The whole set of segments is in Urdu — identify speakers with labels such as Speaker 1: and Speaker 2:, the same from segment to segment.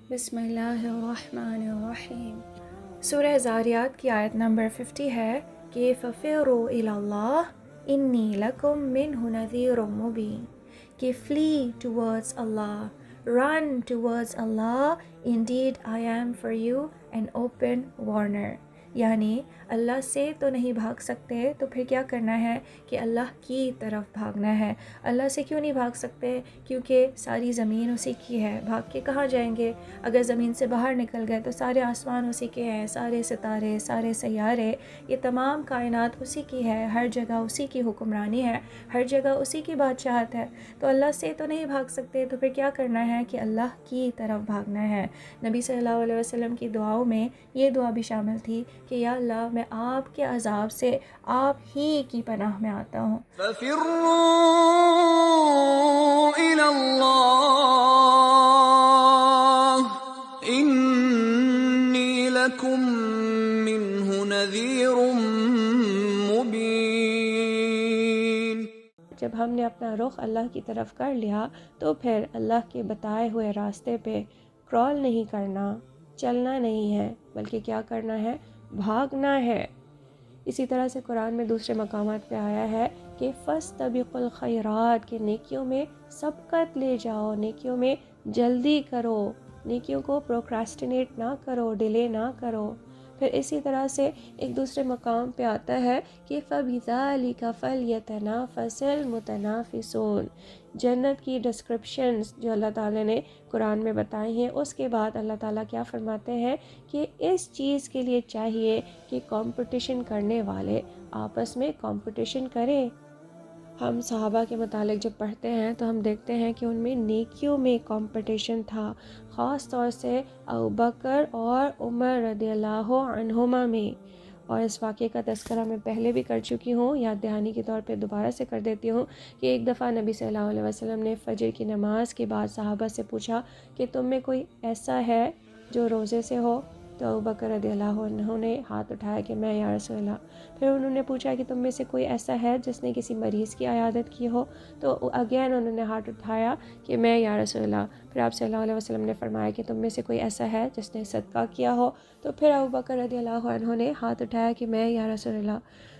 Speaker 1: بسم اللہ الرحمن الرحیم۔ سورہ زاریات کی آیت نمبر 50 ہے کہ فَفِرُّوا إِلَى اللَّهِ إِنِّي لَكُم مِّنْهُ نَذِيرٌ مُّبِينٌ، کہ flee towards Allah, run towards Allah, indeed I am for you an open warner۔ یعنی اللہ سے تو نہیں بھاگ سکتے تو پھر کیا کرنا ہے کہ اللہ کی طرف بھاگنا ہے۔ اللہ سے کیوں نہیں بھاگ سکتے؟ کیونکہ ساری زمین اسی کی ہے، بھاگ کے کہاں جائیں گے؟ اگر زمین سے باہر نکل گئے تو سارے آسمان اسی کے ہیں، سارے ستارے، سارے سیارے، یہ تمام کائنات اسی کی ہے، ہر جگہ اسی کی حکمرانی ہے، ہر جگہ اسی کی بادشاہت ہے۔ تو اللہ سے تو نہیں بھاگ سکتے تو پھر کیا کرنا ہے کہ اللہ کی طرف بھاگنا ہے۔ نبی صلی اللہ علیہ وسلم کی دعاؤں میں یہ دعا بھی شامل تھی کہ یا اللہ میں آپ کے عذاب سے آپ ہی کی پناہ میں آتا ہوں۔
Speaker 2: فَفِرُّوا إِلَى اللَّهِ إِنِّي لَكُم مِّنْهُ نَذِيرٌ مُّبِينٌ۔
Speaker 3: جب ہم نے اپنا رخ اللہ کی طرف کر لیا تو پھر اللہ کے بتائے ہوئے راستے پہ کرال نہیں کرنا، چلنا نہیں ہے، بلکہ کیا کرنا ہے؟ بھاگنا ہے۔ اسی طرح سے قرآن میں دوسرے مقامات پہ آیا ہے کہ فَاسْتَبِقُوا الْخَيْرَاتِ، کہ نیکیوں میں سبقت لے جاؤ، نیکیوں میں جلدی کرو، نیکیوں کو پروکراسٹینیٹ نہ کرو، ڈیلے نہ کرو۔ پھر اسی طرح سے ایک دوسرے مقام پہ آتا ہے کہ فَبِذَلِكَ فَلْيَتَنَافَسِ الْمُتَنَافِسُونَ۔ جنت کی ڈسکرپشنز جو اللہ تعالیٰ نے قرآن میں بتائی ہیں، اس کے بعد اللہ تعالیٰ کیا فرماتے ہیں کہ اس چیز کے لیے چاہیے کہ کمپٹیشن کرنے والے آپس میں کمپٹیشن کریں۔ ہم صحابہ کے متعلق جب پڑھتے ہیں تو ہم دیکھتے ہیں کہ ان میں نیکیوں میں کمپٹیشن تھا، خاص طور سے ابوبکر اور عمر رضی اللہ عنہما میں۔ اور اس واقعے کا تذکرہ میں پہلے بھی کر چکی ہوں، یاد دہانی کے طور پہ دوبارہ سے کر دیتی ہوں کہ ایک دفعہ نبی صلی اللہ علیہ وسلم نے فجر کی نماز کے بعد صحابہ سے پوچھا کہ تم میں کوئی ایسا ہے جو روزے سے ہو؟ تو ابوبکر رضی اللہ عنہ نے ہاتھ اٹھایا کہ میں یا رسول اللہ۔ پھر انہوں نے پوچھا کہ تم میں سے کوئی ایسا ہے جس نے کسی مریض کی عیادت کی ہو؟ تو اگین انہوں نے ہاتھ اٹھایا کہ میں یا رسول اللہ۔ پھر آپ صلی اللہ علیہ وسلم نے فرمایا کہ تم میں سے کوئی ایسا ہے جس نے صدقہ کیا ہو؟ تو پھر ابوبکر رضی اللہ عنہ نے ہاتھ اٹھایا کہ میں یا رسول اللہ۔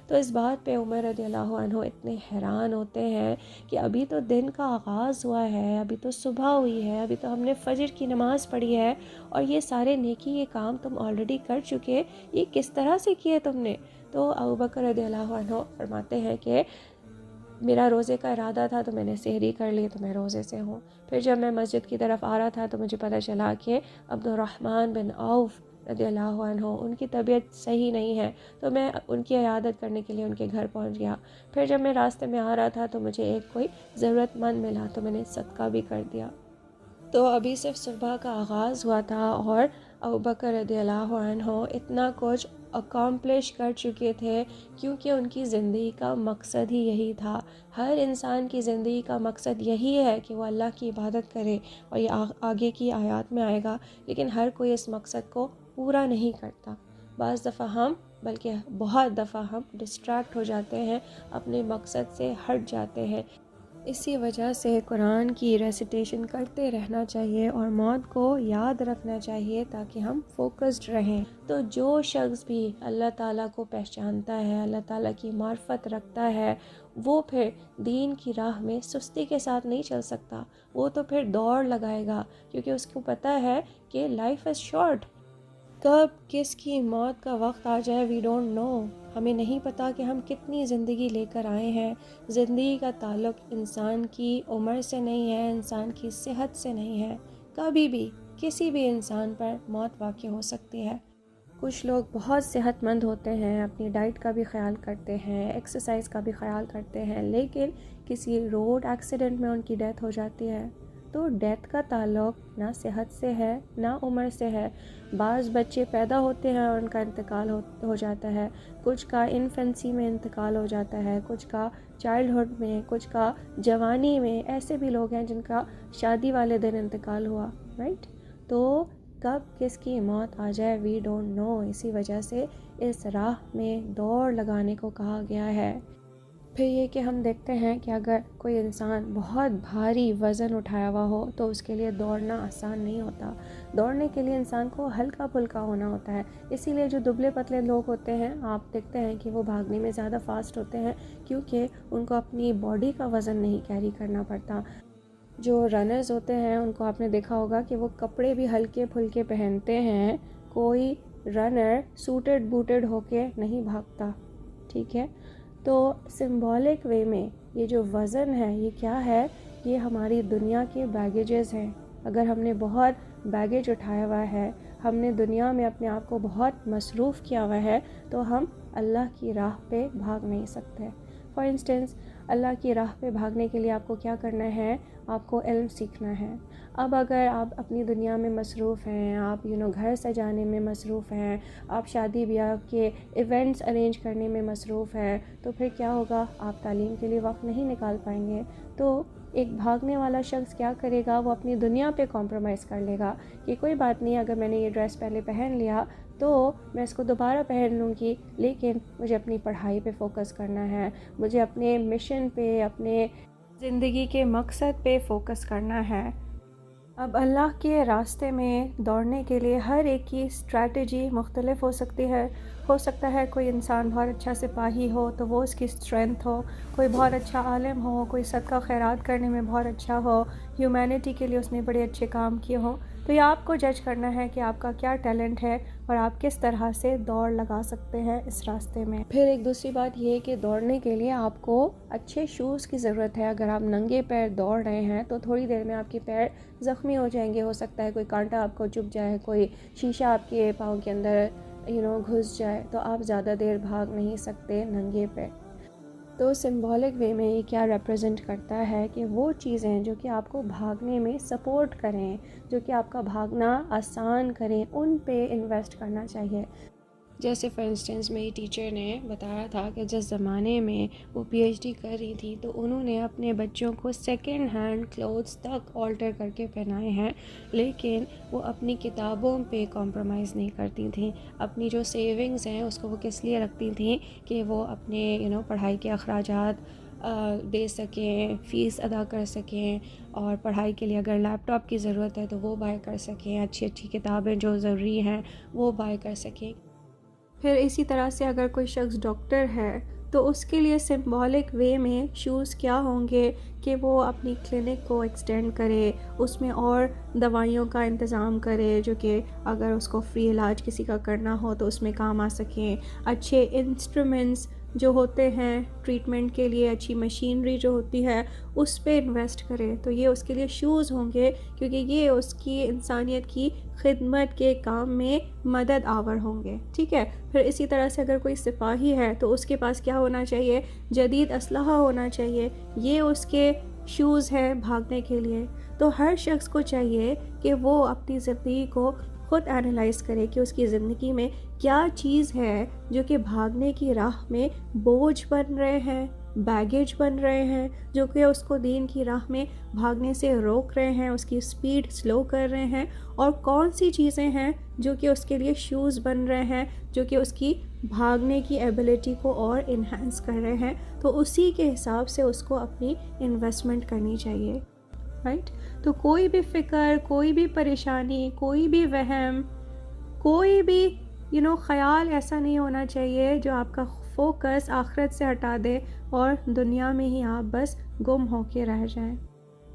Speaker 3: تو اس بات پہ عمر رضی اللہ عنہ اتنے حیران ہوتے ہیں کہ ابھی تو دن کا آغاز ہوا ہے، ابھی تو صبح ہوئی ہے، ابھی تو ہم نے فجر کی نماز پڑھی ہے اور یہ سارے نیکی یہ کام تم آلریڈی کر چکے، یہ کس طرح سے کیے تم نے؟ تو ابوبکر رضی اللہ عنہ فرماتے ہیں کہ میرا روزے کا ارادہ تھا تو میں نے سحری کر لی تو میں روزے سے ہوں۔ پھر جب میں مسجد کی طرف آ رہا تھا تو مجھے پتہ چلا کہ عبد الرحمن بن عوف رضی اللہ عنہ ان کی طبیعت صحیح نہیں ہے، تو میں ان کی عیادت کرنے کے لیے ان کے گھر پہنچ گیا۔ پھر جب میں راستے میں آ رہا تھا تو مجھے ایک کوئی ضرورت مند ملا تو میں نے صدقہ بھی کر دیا۔ تو ابھی صرف صبح کا آغاز ہوا تھا اور ابوبکر رضی اللہ عنہ اتنا کچھ اکامپلش کر چکے تھے، کیونکہ ان کی زندگی کا مقصد ہی یہی تھا۔ ہر انسان کی زندگی کا مقصد یہی ہے کہ وہ اللہ کی عبادت کرے، اور یہ آگے کی آیات میں آئے گا، لیکن ہر کوئی اس مقصد کو پورا نہیں کرتا۔ بعض دفعہ ہم بلکہ بہت دفعہ ہم ڈسٹریکٹ ہو جاتے ہیں، اپنے مقصد سے ہٹ جاتے ہیں۔ اسی وجہ سے قرآن کی ریسیٹیشن کرتے رہنا چاہیے اور موت کو یاد رکھنا چاہیے تاکہ ہم فوکسڈ رہیں۔ تو جو شخص بھی اللہ تعالیٰ کو پہچانتا ہے، اللہ تعالیٰ کی معرفت رکھتا ہے، وہ پھر دین کی راہ میں سستی کے ساتھ نہیں چل سکتا، وہ تو پھر دوڑ لگائے گا، کیونکہ اس کو پتہ ہے کہ لائف از شارٹ۔ کب کس کی موت کا وقت آ جائے وی ڈونٹ نو، ہمیں نہیں پتہ کہ ہم کتنی زندگی لے کر آئے ہیں۔ زندگی کا تعلق انسان کی عمر سے نہیں ہے، انسان کی صحت سے نہیں ہے، کبھی بھی کسی بھی انسان پر موت واقع ہو سکتی ہے۔ کچھ لوگ بہت صحت مند ہوتے ہیں، اپنی ڈائٹ کا بھی خیال کرتے ہیں، ایکسرسائز کا بھی خیال کرتے ہیں، لیکن کسی روڈ ایکسیڈنٹ میں ان کی ڈیتھ ہو جاتی ہے۔ تو ڈیتھ کا تعلق نہ صحت سے ہے نہ عمر سے ہے۔ بعض بچے پیدا ہوتے ہیں اور ان کا انتقال ہو جاتا ہے، کچھ کا انفینسی میں انتقال ہو جاتا ہے، کچھ کا چائلڈ ہوڈ میں، کچھ کا جوانی میں۔ ایسے بھی لوگ ہیں جن کا شادی والے دن انتقال ہوا، رائٹ؟ تو کب کس کی موت آ جائے وی ڈونٹ نو، اسی وجہ سے اس راہ میں دوڑ لگانے کو کہا گیا ہے۔ پھر یہ کہ ہم دیکھتے ہیں کہ اگر کوئی انسان بہت بھاری وزن اٹھایا ہوا ہو تو اس کے لیے دوڑنا آسان نہیں ہوتا. دوڑنے کے لیے انسان کو ہلکا پھلکا ہونا ہوتا ہے. اسی لیے جو دبلے پتلے لوگ ہوتے ہیں آپ دیکھتے ہیں کہ وہ بھاگنے میں زیادہ فاسٹ ہوتے ہیں، کیونکہ ان کو اپنی باڈی کا وزن نہیں کیری کرنا پڑتا. جو رنرز ہوتے ہیں ان کو آپ نے دیکھا ہوگا کہ وہ کپڑے بھی ہلکے پھلکے پہنتے ہیں. کوئی رنر سوٹڈ بوٹڈ ہو کے نہیں بھاگتا. ٹھیک ہے، تو سمبولک وے میں یہ جو وزن ہے یہ کیا ہے؟ یہ ہماری دنیا کے بیگیجز ہیں. اگر ہم نے بہت بیگیج اٹھایا ہوا ہے، ہم نے دنیا میں اپنے آپ کو بہت مصروف کیا ہوا ہے، تو ہم اللہ کی راہ پہ بھاگ نہیں سکتے. فار انسٹنس، اللہ کی راہ پہ بھاگنے کے لیے آپ کو کیا کرنا ہے؟ آپ کو علم سیکھنا ہے. اب اگر آپ اپنی دنیا میں مصروف ہیں، آپ گھر سجانے میں مصروف ہیں، آپ شادی بیاہ کے ایونٹس ارینج کرنے میں مصروف ہیں، تو پھر کیا ہوگا؟ آپ تعلیم کے لیے وقت نہیں نکال پائیں گے. تو ایک بھاگنے والا شخص کیا کرے گا؟ وہ اپنی دنیا پہ کمپرومائز کر لے گا کہ کوئی بات نہیں، اگر میں نے یہ ڈریس پہلے پہن لیا تو میں اس کو دوبارہ پہن لوں گی، لیکن مجھے اپنی پڑھائی پہ فوکس کرنا ہے، مجھے اپنے مشن پہ، اپنے زندگی کے مقصد پہ فوکس کرنا ہے. اب اللہ کے راستے میں دوڑنے کے لیے ہر ایک کی اسٹریٹجی مختلف ہو سکتی ہے. ہو سکتا ہے کوئی انسان بہت اچھا سپاہی ہو تو وہ اس کی اسٹرینتھ ہو، کوئی بہت اچھا عالم ہو، کوئی صدقہ خیرات کرنے میں بہت اچھا ہو، ہیومینٹی کے لیے اس نے بڑے اچھے کام کیے ہوں. تو یہ آپ کو جج کرنا ہے کہ آپ کا کیا ٹیلنٹ ہے اور آپ کس طرح سے دوڑ لگا سکتے ہیں اس راستے میں. پھر ایک دوسری بات یہ کہ دوڑنے کے لیے آپ کو اچھے شوز کی ضرورت ہے. اگر آپ ننگے پیر دوڑ رہے ہیں تو تھوڑی دیر میں آپ کے پیر زخمی ہو جائیں گے. ہو سکتا ہے کوئی کانٹا آپ کو چبھ جائے، کوئی شیشہ آپ کے پاؤں کے اندر گھس جائے، تو آپ زیادہ دیر بھاگ نہیں سکتے ننگے پہ. تو سمبولک وے میں یہ کیا ریپرزینٹ کرتا ہے کہ وہ چیزیں جو کہ آپ کو بھاگنے میں سپورٹ کریں، جو کہ آپ کا بھاگنا آسان کریں، ان پہ انویسٹ کرنا چاہیے. جیسے فار انسٹنس میری ٹیچر نے بتایا تھا کہ جس زمانے میں وہ پی ایچ ڈی کر رہی تھی تو انہوں نے اپنے بچوں کو سیکنڈ ہینڈ کلوتھس تک آلٹر کر کے پہنائے ہیں، لیکن وہ اپنی کتابوں پہ کمپرومائز نہیں کرتی تھیں. اپنی جو سیونگز ہیں اس کو وہ کس لیے رکھتی تھیں کہ وہ اپنے پڑھائی کے اخراجات دے سکیں، فیس ادا کر سکیں، اور پڑھائی کے لیے اگر لیپ ٹاپ کی ضرورت ہے تو وہ بائی کر سکیں، اچھی اچھی کتابیں جو ضروری ہیں وہ بائی کر سکیں. پھر اسی طرح سے اگر کوئی شخص ڈاکٹر ہے تو اس کے لیے سمبولک وے میں شوز کیا ہوں گے کہ وہ اپنی کلینک کو ایکسٹینڈ کرے، اس میں اور دوائیوں کا انتظام کرے جو کہ اگر اس کو فری علاج کسی کا کرنا ہو تو اس میں کام آ سکیں. اچھے انسٹرومنٹس جو ہوتے ہیں ٹریٹمنٹ کے لیے، اچھی مشینری جو ہوتی ہے اس پہ انویسٹ کرے. تو یہ اس کے لیے شوز ہوں گے، کیونکہ یہ اس کی انسانیت کی خدمت کے کام میں مدد آور ہوں گے. ٹھیک ہے. پھر اسی طرح سے اگر کوئی سپاہی ہے تو اس کے پاس کیا ہونا چاہیے؟ جدید اسلحہ ہونا چاہیے. یہ اس کے شوز ہیں بھاگنے کے لیے. تو ہر شخص کو چاہیے کہ وہ اپنی زندگی کو خود اینالائز کرے کہ اس کی زندگی میں کیا چیز ہے جو کہ بھاگنے کی راہ میں بوجھ بن رہے ہیں، بیگیج بن رہے ہیں، جو کہ اس کو دین کی راہ میں بھاگنے سے روک رہے ہیں، اس کی سپیڈ سلو کر رہے ہیں، اور کون سی چیزیں ہیں جو کہ اس کے لیے شوز بن رہے ہیں، جو کہ اس کی بھاگنے کی ایبلٹی کو اور انہینس کر رہے ہیں. تو اسی کے حساب سے اس کو اپنی انویسٹمنٹ کرنی چاہیے. رائٹ. تو کوئی بھی فکر، کوئی بھی پریشانی، کوئی بھی وہم، کوئی بھی خیال ایسا نہیں ہونا چاہیے جو آپ کا فوکس آخرت سے ہٹا دے اور دنیا میں ہی آپ بس گم ہو کے رہ جائیں.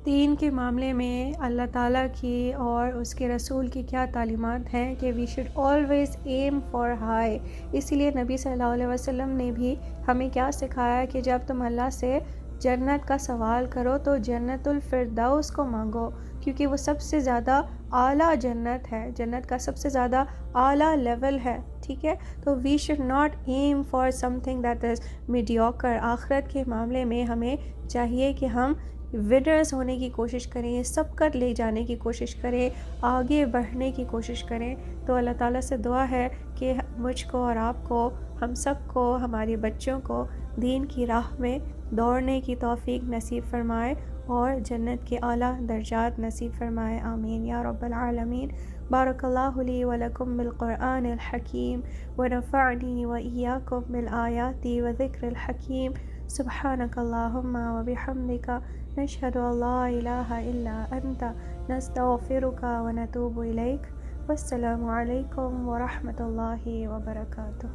Speaker 3: دین کے معاملے میں اللہ تعالیٰ کی اور اس کے رسول کی کیا تعلیمات ہیں کہ we should always aim for high. اسی لیے نبی صلی اللہ علیہ وسلم نے بھی ہمیں کیا سکھایا کہ جب تم اللہ سے جنت کا سوال کرو تو جنت الفردوس کو مانگو، کیونکہ وہ سب سے زیادہ اعلیٰ جنت ہے، جنت کا سب سے زیادہ اعلیٰ لیول ہے. ٹھیک ہے. تو we should not aim for something that is mediocre. آخرت کے معاملے میں ہمیں چاہیے کہ ہم ونرز ہونے کی کوشش کریں، سبقت لے جانے کی کوشش کریں، آگے بڑھنے کی کوشش کریں. تو اللہ تعالیٰ سے دعا ہے کہ مجھ کو اور آپ کو، ہم سب کو، ہمارے بچوں کو دین کی راہ میں دوڑنے کی توفیق نصیب فرمائے اور جنت کے اعلیٰ درجات نصیب فرمائے. آمین یا رب العالمین. بارک اللہ لی ولکم بالقرآن الحکیم ونفعنی وإیاکم بالآیات وذکر الحکیم.
Speaker 1: سبحانک اللہم و بحمدک نشہد ان لا الہ الا انت نستغفرک و نتوب الیک. والسلام علیکم ورحمۃ اللہ وبرکاتہ.